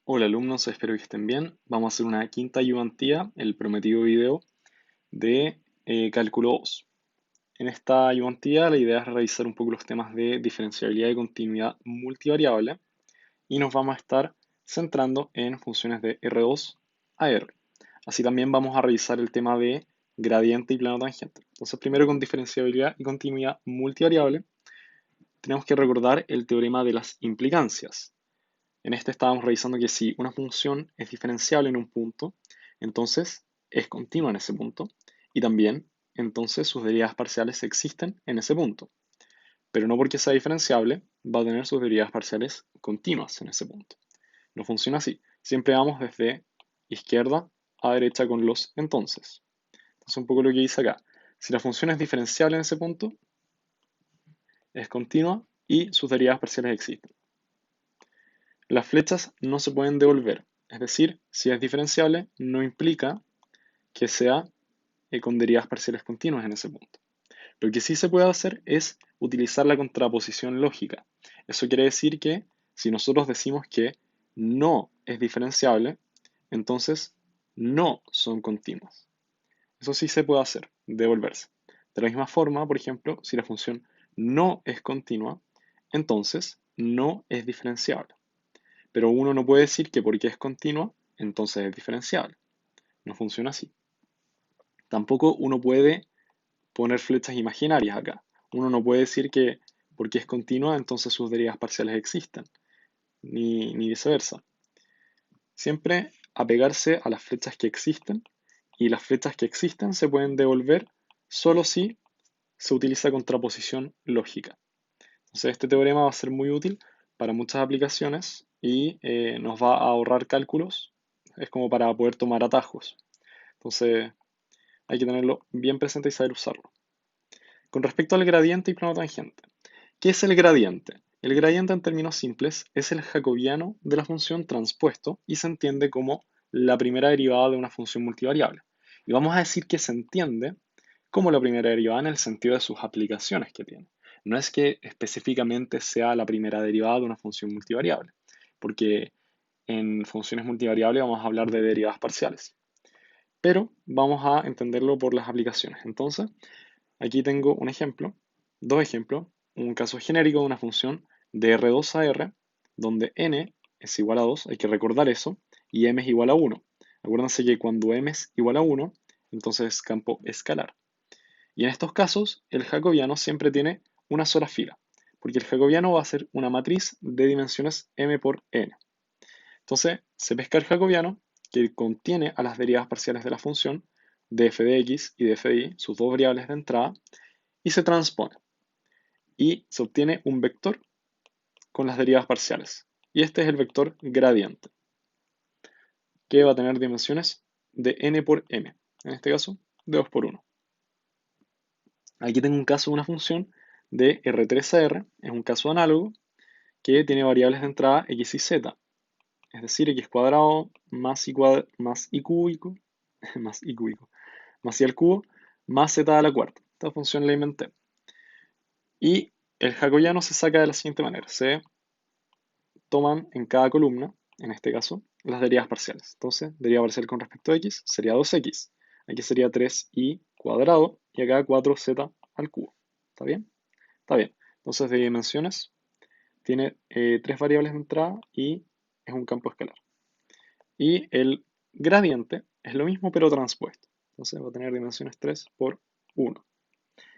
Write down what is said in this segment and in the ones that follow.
Hola alumnos, espero que estén bien. Vamos a hacer una quinta ayudantía, el prometido video de cálculo 2. En esta ayudantía la idea es revisar un poco los temas de diferenciabilidad y continuidad multivariable y nos vamos a estar centrando en funciones de R2 a R. Así también vamos a revisar el tema de gradiente y plano tangente. Entonces primero con diferenciabilidad y continuidad multivariable tenemos que recordar el teorema de las implicancias. En este estábamos revisando que si una función es diferenciable en un punto, entonces es continua en ese punto y también entonces sus derivadas parciales existen en ese punto. Pero no porque sea diferenciable va a tener sus derivadas parciales continuas en ese punto. No funciona así. Siempre vamos desde izquierda a derecha con los entonces. Entonces un poco lo que dice acá. Si la función es diferenciable en ese punto, es continua y sus derivadas parciales existen. Las flechas no se pueden devolver, es decir, si es diferenciable, no implica que sea con derivadas parciales continuas en ese punto. Lo que sí se puede hacer es utilizar la contraposición lógica. Eso quiere decir que si nosotros decimos que no es diferenciable, entonces no son continuas. Eso sí se puede hacer, devolverse. De la misma forma, por ejemplo, si la función no es continua, entonces no es diferenciable. Pero uno no puede decir que porque es continua, entonces es diferenciable. No funciona así. Tampoco uno puede poner flechas imaginarias acá. Uno no puede decir que porque es continua, entonces sus derivadas parciales existen, ni viceversa. Siempre apegarse a las flechas que existen y las flechas que existen se pueden devolver solo si se utiliza contraposición lógica. Entonces este teorema va a ser muy útil para muchas aplicaciones y nos va a ahorrar cálculos. Es como para poder tomar atajos. Entonces hay que tenerlo bien presente y saber usarlo. Con respecto al gradiente y plano tangente, ¿qué es el gradiente? El gradiente en términos simples es el jacobiano de la función transpuesto y se entiende como la primera derivada de una función multivariable. Y vamos a decir que se entiende como la primera derivada en el sentido de sus aplicaciones que tiene. No es que específicamente sea la primera derivada de una función multivariable, porque en funciones multivariables vamos a hablar de derivadas parciales. Pero vamos a entenderlo por las aplicaciones. Entonces, aquí tengo un ejemplo, dos ejemplos, un caso genérico de una función de R2 a R, donde n es igual a 2, hay que recordar eso, y m es igual a 1. Acuérdense que cuando m es igual a 1, entonces es campo escalar. Y en estos casos, el jacobiano siempre tiene una sola fila, porque el jacobiano va a ser una matriz de dimensiones m por n. Entonces, se pesca el jacobiano, que contiene a las derivadas parciales de la función, de f de x y de f de y, sus dos variables de entrada, y se transpone. Y se obtiene un vector con las derivadas parciales. Y este es el vector gradiente, que va a tener dimensiones de n por m. En este caso, de 2 por 1. Aquí tengo un caso de una función de R3 a R, es un caso análogo, que tiene variables de entrada x y z. Es decir, x cuadrado más y cúbico, más y cúbico, más y al cubo, más z a la cuarta. Esta función la inventé. Y el jacobiano se saca de la siguiente manera. Se toman en cada columna, en este caso, las derivadas parciales. Entonces, deriva parcial con respecto a x sería 2x. Aquí sería 3y cuadrado y acá 4z al cubo. ¿Está bien? Está bien. Entonces, de dimensiones, tiene tres variables de entrada y es un campo escalar. Y el gradiente es lo mismo pero transpuesto. Entonces va a tener dimensiones 3 por 1.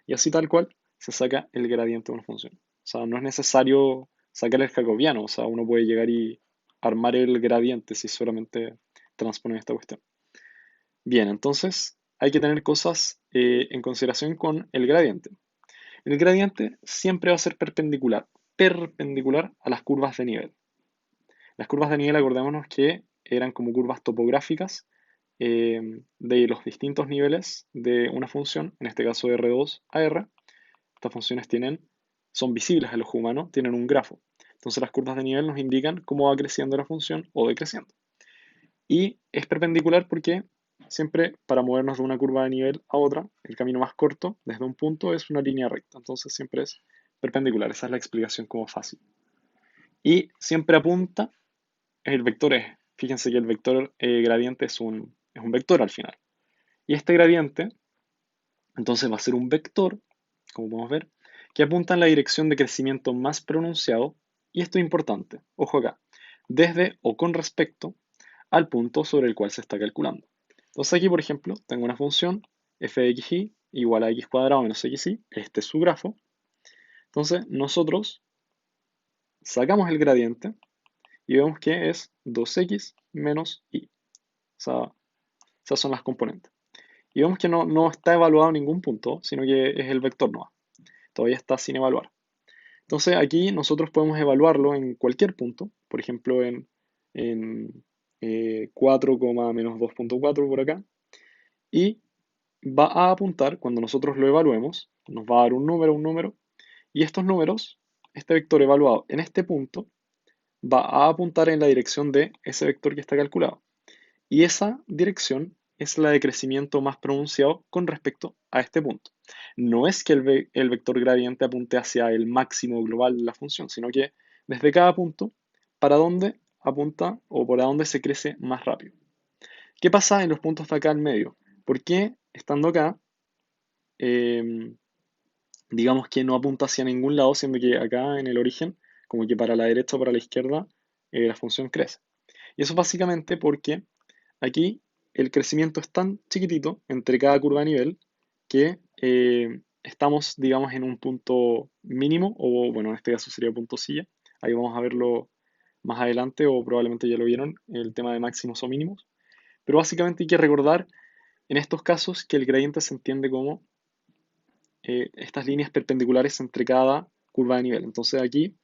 Y así tal cual se saca el gradiente de una función. O sea, no es necesario sacar el jacobiano. O sea, uno puede llegar y armar el gradiente si solamente transpone esta cuestión. Bien, entonces hay que tener cosas en consideración con el gradiente. El gradiente siempre va a ser perpendicular a las curvas de nivel. Las curvas de nivel, acordémonos que eran como curvas topográficas de los distintos niveles de una función, en este caso de R2 a R. Estas funciones son visibles al ojo humano, tienen un grafo. Entonces las curvas de nivel nos indican cómo va creciendo la función o decreciendo. Y es perpendicular porque siempre para movernos de una curva de nivel a otra, el camino más corto desde un punto es una línea recta. Entonces siempre es perpendicular. Esa es la explicación como fácil. Y siempre apunta el vector es. Fíjense que el vector gradiente es un vector al final. Y este gradiente, entonces va a ser un vector, como podemos ver, que apunta en la dirección de crecimiento más pronunciado. Y esto es importante, ojo acá, desde o con respecto al punto sobre el cual se está calculando. Entonces aquí, por ejemplo, tengo una función f de xy igual a x cuadrado menos xy. Este es su grafo. Entonces nosotros sacamos el gradiente y vemos que es 2x menos y. O sea, esas son las componentes. Y vemos que no está evaluado en ningún punto, sino que es el vector nomás. Todavía está sin evaluar. Entonces aquí nosotros podemos evaluarlo en cualquier punto, por ejemplo en 4, menos 2.4 por acá, y va a apuntar, cuando nosotros lo evaluemos, nos va a dar un número, y estos números, este vector evaluado en este punto, va a apuntar en la dirección de ese vector que está calculado. Y esa dirección es la de crecimiento más pronunciado con respecto a este punto. No es que el vector gradiente apunte hacia el máximo global de la función, sino que desde cada punto, para dónde apunta o para dónde se crece más rápido. ¿Qué pasa en los puntos de acá al medio? ¿Por qué estando acá, eh, digamos que no apunta hacia ningún lado, siendo que acá en el origen, como que para la derecha o para la izquierda, la función crece? Y eso básicamente porque aquí el crecimiento es tan chiquitito entre cada curva de nivel que estamos, digamos, en un punto mínimo, o bueno, en este caso sería punto silla. Ahí vamos a verlo más adelante, o probablemente ya lo vieron, el tema de máximos o mínimos. Pero básicamente hay que recordar en estos casos que el gradiente se entiende como estas líneas perpendiculares entre cada curva de nivel. Entonces aquí,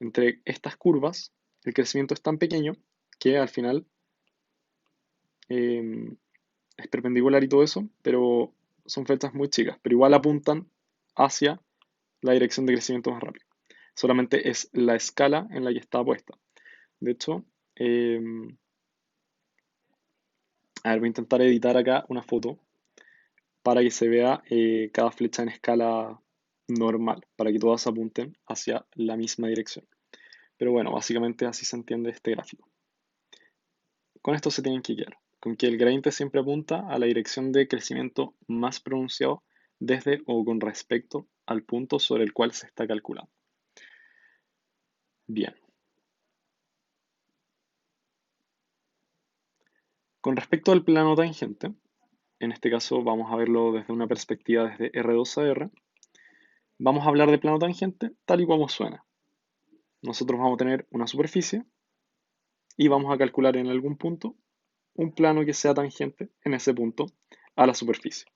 entre estas curvas, el crecimiento es tan pequeño que al final eh, es perpendicular y todo eso, pero son flechas muy chicas, pero igual apuntan hacia la dirección de crecimiento más rápido. Solamente es la escala en la que está puesta. De hecho, eh, a ver, voy a intentar editar acá una foto para que se vea cada flecha en escala normal, para que todas apunten hacia la misma dirección. Pero bueno, básicamente así se entiende este gráfico. Con esto se tienen que quedar, con que el gradiente siempre apunta a la dirección de crecimiento más pronunciado desde o con respecto al punto sobre el cual se está calculando. Bien. Con respecto al plano tangente, en este caso vamos a verlo desde una perspectiva desde R2 a R, vamos a hablar de plano tangente tal y como suena. Nosotros vamos a tener una superficie y vamos a calcular en algún punto un plano que sea tangente en ese punto a la superficie.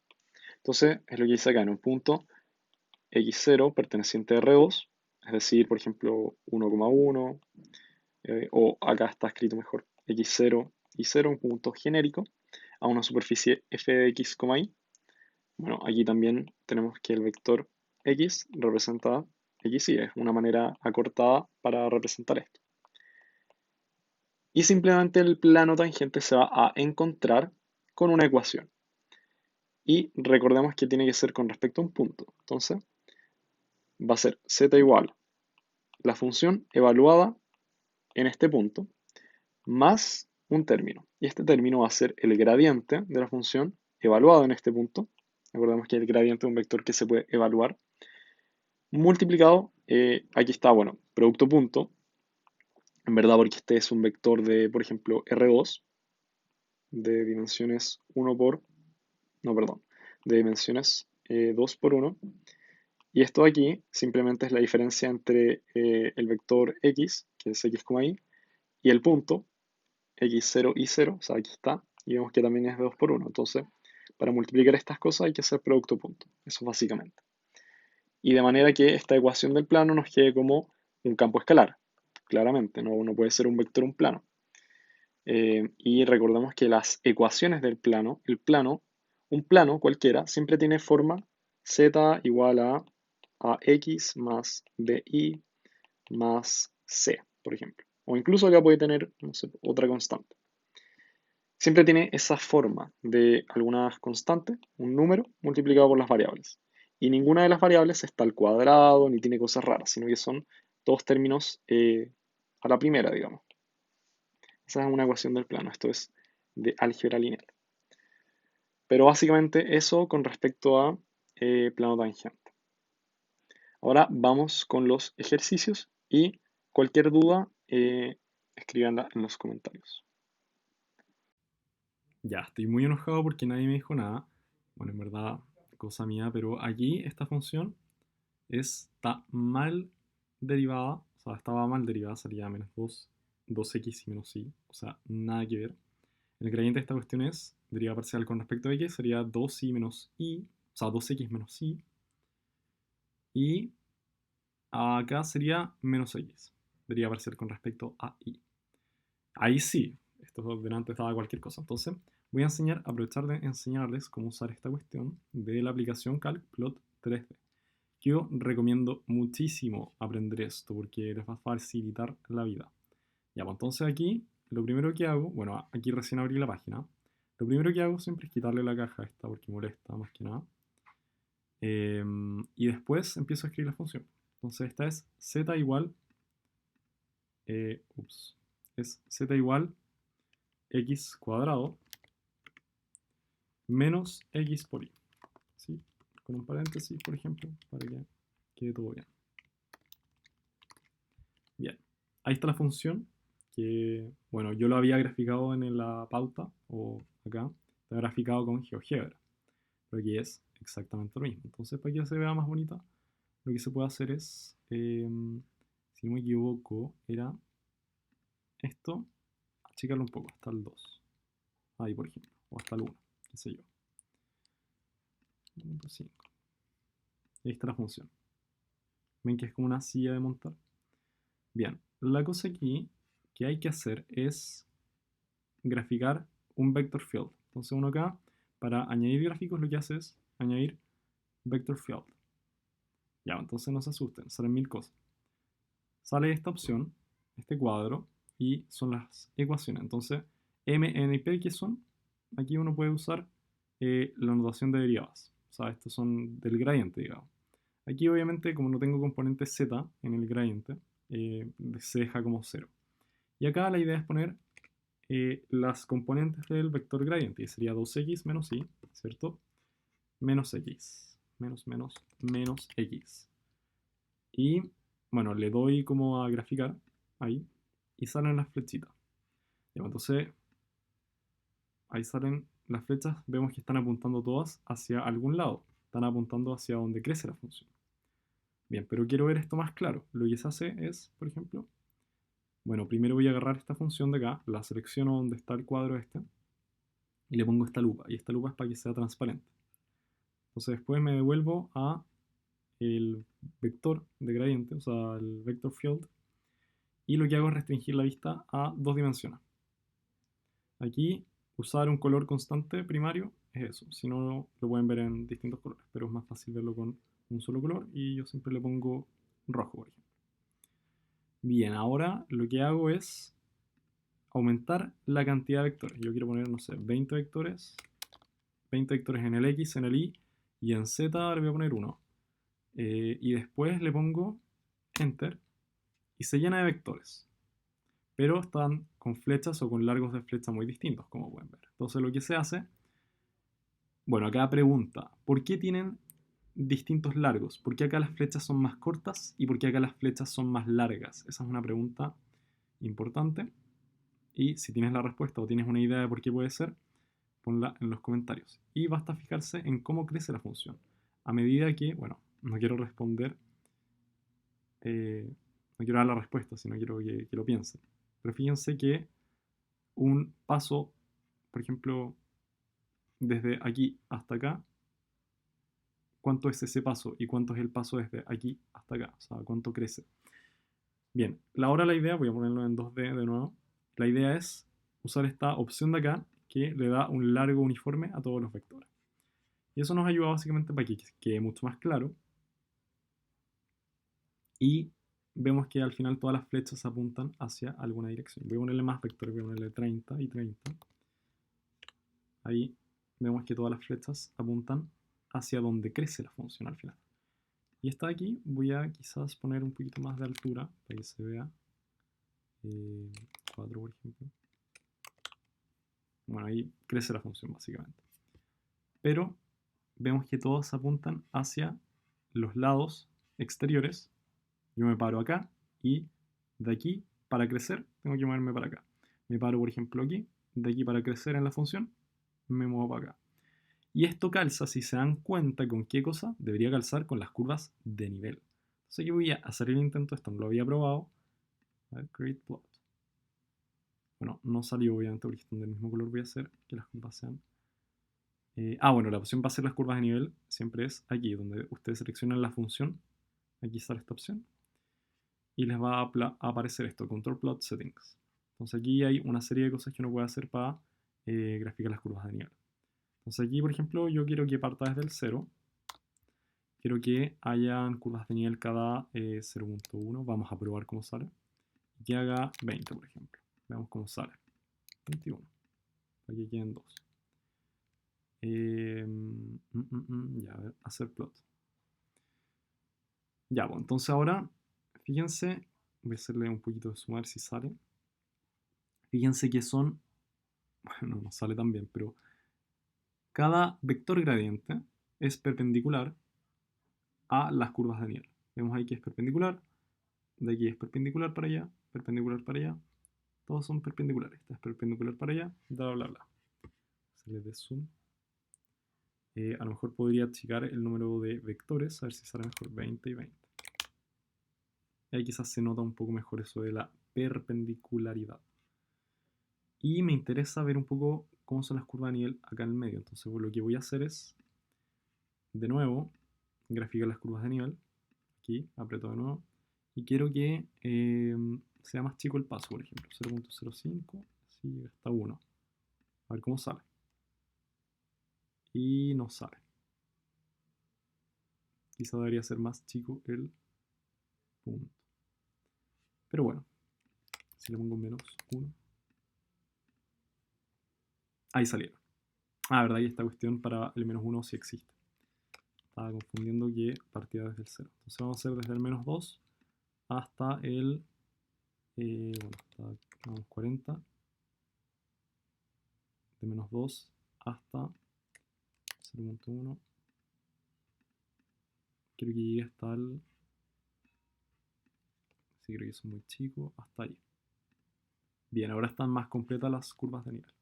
Entonces, es lo que dice acá, en un punto x0 perteneciente a R2, es decir, por ejemplo, 1,1, o acá está escrito mejor, x0 y 0, un punto genérico, a una superficie f de x, y. Bueno, aquí también tenemos que el vector x representa x, y es una manera acortada para representar esto. Y simplemente el plano tangente se va a encontrar con una ecuación. Y recordemos que tiene que ser con respecto a un punto. Entonces, va a ser z igual la función evaluada en este punto más un término. Y este término va a ser el gradiente de la función evaluado en este punto. Recordemos que el gradiente es un vector que se puede evaluar. Multiplicado, aquí está, bueno, producto punto. En verdad, porque este es un vector de, por ejemplo, R2, de dimensiones 1 por, no, perdón, de dimensiones 2 por 1. Y esto aquí simplemente es la diferencia entre el vector x, que es x, y, y el punto, x0 y 0, o sea, aquí está, y vemos que también es de 2 por 1. Entonces, para multiplicar estas cosas hay que hacer producto punto, eso básicamente. Y de manera que esta ecuación del plano nos quede como un campo escalar, claramente, no puede ser un vector un plano. Y recordemos que las ecuaciones del plano, un plano cualquiera, siempre tiene forma z igual a ax más bi más c, por ejemplo. O incluso acá puede tener, no sé, otra constante. Siempre tiene esa forma de algunas constantes, un número multiplicado por las variables. Y ninguna de las variables está al cuadrado ni tiene cosas raras, sino que son todos términos a la primera, digamos. Esa es una ecuación del plano, esto es de álgebra lineal. Pero básicamente eso con respecto a plano tangente. Ahora vamos con los ejercicios y cualquier duda, escríbanla en los comentarios. Ya, estoy muy enojado porque nadie me dijo nada. Bueno, en verdad, cosa mía, pero aquí esta función está mal derivada, o sea, estaba mal derivada, salía menos 2, 2x y menos y, o sea, nada que ver. El gradiente de esta cuestión es deriva parcial con respecto a x, sería 2y menos y, o sea, 2x menos y acá sería menos x, deriva parcial con respecto a y. Ahí sí, esto delante estaba cualquier cosa. Entonces, voy a aprovechar de enseñarles cómo usar esta cuestión de la aplicación CalcPlot 3D. Yo recomiendo muchísimo aprender esto porque les va a facilitar la vida. Ya, pues entonces aquí, lo primero que hago, bueno, aquí recién abrí la página. Lo primero que hago siempre es quitarle la caja a esta porque molesta más que nada. Y después empiezo a escribir la función. Entonces esta es z igual, es z igual x cuadrado menos x por y. ¿Sí? Con un paréntesis, por ejemplo, para que quede todo bien. Bien, ahí está la función que, bueno, yo lo había graficado en la pauta, o acá, está graficado con GeoGebra, pero aquí es exactamente lo mismo. Entonces, para que se vea más bonita, lo que se puede hacer es, si no me equivoco, era esto, achicarlo un poco, hasta el 2. Ahí, por ejemplo, o hasta el 1, qué sé yo. 1.5. Ahí está la función. ¿Ven que es como una silla de montar? Bien, la cosa aquí que hay que hacer es graficar un vector field. Entonces uno acá, para añadir gráficos, lo que hace es añadir vector field. Ya, entonces no se asusten, salen mil cosas. Sale esta opción, este cuadro, y son las ecuaciones. Entonces, M, N y P, ¿qué son? Aquí uno puede usar la notación de derivadas. O sea, estos son del gradiente, digamos. Aquí obviamente, como no tengo componente z en el gradiente, se deja como 0. Y acá la idea es poner las componentes del vector gradiente, y sería 2x menos y, ¿cierto? Menos x, menos x. Y bueno, le doy como a graficar ahí y salen las flechitas. Ya, entonces ahí salen las flechas, vemos que están apuntando todas hacia algún lado, están apuntando hacia donde crece la función. Bien, pero quiero ver esto más claro. Lo que se hace es, por ejemplo, bueno, primero voy a agarrar esta función de acá, la selecciono donde está el cuadro este, y le pongo esta lupa, y esta lupa es para que sea transparente. Entonces después me devuelvo a el vector de gradiente, o sea, el vector field, y lo que hago es restringir la vista a dos dimensiones. Aquí, usar un color constante primario es eso, si no lo pueden ver en distintos colores, pero es más fácil verlo con un solo color y yo siempre le pongo rojo, por ejemplo. Bien, ahora lo que hago es aumentar la cantidad de vectores. Yo quiero poner, no sé, 20 vectores en el X, en el Y, y en Z le voy a poner 1. Y después le pongo Enter y se llena de vectores. Pero están con flechas o con largos de flecha muy distintos, como pueden ver. Entonces lo que se hace, bueno, acá pregunta, ¿por qué tienen distintos largos? ¿Por qué acá las flechas son más cortas y por qué acá las flechas son más largas? Esa es una pregunta importante. Y si tienes la respuesta o tienes una idea de por qué puede ser, ponla en los comentarios. Y basta fijarse en cómo crece la función. A medida que, bueno, no quiero responder, no quiero dar la respuesta, sino quiero que lo piensen. Pero fíjense que un paso, por ejemplo, desde aquí hasta acá, ¿cuánto es ese paso? ¿Y cuánto es el paso desde aquí hasta acá? O sea, ¿cuánto crece? Bien, ahora la idea, voy a ponerlo en 2D de nuevo, la idea es usar esta opción de acá que le da un largo uniforme a todos los vectores. Y eso nos ayuda básicamente para que quede mucho más claro. Y vemos que al final todas las flechas apuntan hacia alguna dirección. Voy a ponerle más vectores, voy a ponerle 30 y 30. Ahí vemos que todas las flechas apuntan hacia donde crece la función al final. Y esta de aquí voy a quizás poner un poquito más de altura para que se vea. 4 por ejemplo. Bueno, ahí crece la función básicamente. Pero vemos que todos apuntan hacia los lados exteriores. Yo me paro acá y de aquí para crecer tengo que moverme para acá. Me paro por ejemplo aquí, de aquí para crecer en la función me muevo para acá. Y esto calza, si se dan cuenta, ¿con qué cosa? Debería calzar con las curvas de nivel. Entonces aquí voy a hacer el intento, esto no lo había probado. A ver, create plot. Bueno, no salió obviamente porque están del mismo color. Voy a hacer que las curvas sean... bueno, la opción para hacer las curvas de nivel siempre es aquí, donde ustedes seleccionan la función. Aquí sale esta opción. Y les va a aparecer esto, Control Plot Settings. Entonces aquí hay una serie de cosas que uno puede hacer para graficar las curvas de nivel. Entonces aquí, por ejemplo, yo quiero que parta desde el 0. Quiero que hayan curvas de nivel cada 0.1. Vamos a probar cómo sale. Y que haga 20, por ejemplo. Veamos cómo sale. 21. Aquí queden 2. Ya, a ver, hacer plot. Ya, bueno, entonces ahora, fíjense, voy a hacerle un poquito de sumar si sale. Fíjense que son, bueno, no sale tan bien, pero cada vector gradiente es perpendicular a las curvas de nivel. Vemos ahí que es perpendicular, de aquí es perpendicular para allá, perpendicular para allá. Todos son perpendiculares. Esta es perpendicular para allá, bla, bla, bla. Se les dé zoom. A lo mejor podría achicar el número de vectores, a ver si sale mejor 20 y 20. Ahí quizás se nota un poco mejor eso de la perpendicularidad. Y me interesa ver un poco cómo son las curvas de nivel acá en el medio. Entonces lo que voy a hacer es, de nuevo, graficar las curvas de nivel. Aquí, aprieto de nuevo. Y quiero que sea más chico el paso, por ejemplo. 0.05, así hasta 1. A ver cómo sale. Y no sale. Quizá debería ser más chico el punto. Pero bueno, si le pongo menos 1. Ahí salieron. Verdad, y esta cuestión para el menos 1 sí existe. Estaba confundiendo que partía desde el 0. Entonces vamos a hacer desde el menos 2 hasta el... vamos 40. De menos 2 hasta 0.1. Quiero que llegue hasta el... Sí, creo que es muy chico. Hasta ahí. Bien, ahora están más completas las curvas de nivel.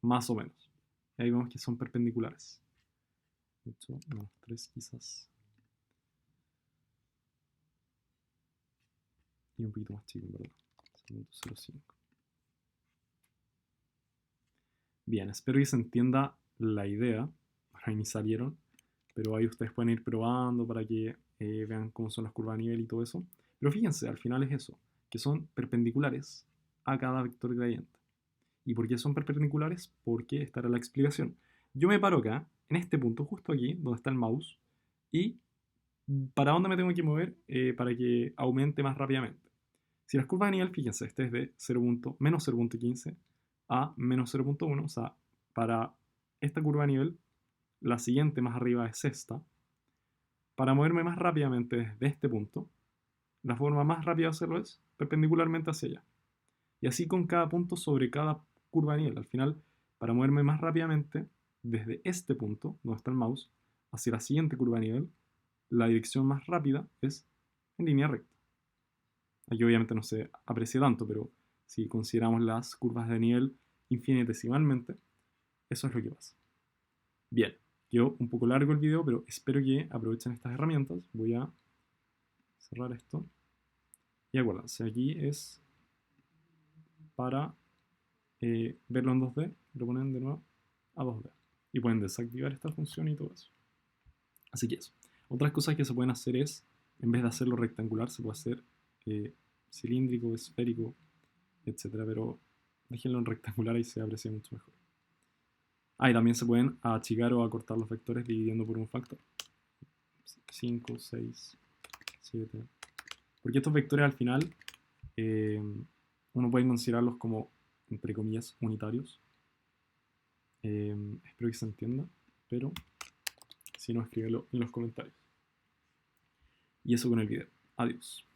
Más o menos. Y ahí vemos que son perpendiculares. De hecho, menos 3 quizás. Y un poquito más chico, en verdad. 0.05. Bien, espero que se entienda la idea. Ahí ni salieron. Pero ahí ustedes pueden ir probando para que vean cómo son las curvas de nivel y todo eso. Pero fíjense, al final es eso, que son perpendiculares a cada vector gradiente. ¿Y por qué son perpendiculares? Porque esta era la explicación. Yo me paro acá, en este punto, justo aquí, donde está el mouse, y ¿para dónde me tengo que mover para que aumente más rápidamente? Si las curvas de nivel, fíjense, este es de 0. Menos 0.15 a menos 0.1, o sea, para esta curva de nivel, la siguiente más arriba es esta. Para moverme más rápidamente desde este punto, la forma más rápida de hacerlo es perpendicularmente hacia allá. Y así con cada punto sobre cada curva de nivel. Al final, para moverme más rápidamente desde este punto, donde está el mouse, hacia la siguiente curva de nivel, la dirección más rápida es en línea recta. Aquí obviamente no se aprecia tanto, pero si consideramos las curvas de nivel infinitesimalmente, eso es lo que pasa. Bien, quedó un poco largo el video, pero espero que aprovechen estas herramientas. Voy a cerrar esto. Y acuérdense, aquí es para verlo en 2D, lo ponen de nuevo a 2D. Y pueden desactivar esta función y todo eso. Así que eso. Otras cosas que se pueden hacer es, en vez de hacerlo rectangular, se puede hacer cilíndrico, esférico, etcétera. Pero déjenlo en rectangular y se aprecia mucho mejor. Y también se pueden achicar o acortar los vectores dividiendo por un factor. 5, 6, 7. Porque estos vectores al final uno puede considerarlos como, entre comillas, unitarios. Espero que se entienda, pero si no, escríbelo en los comentarios. Y eso con el video. Adiós.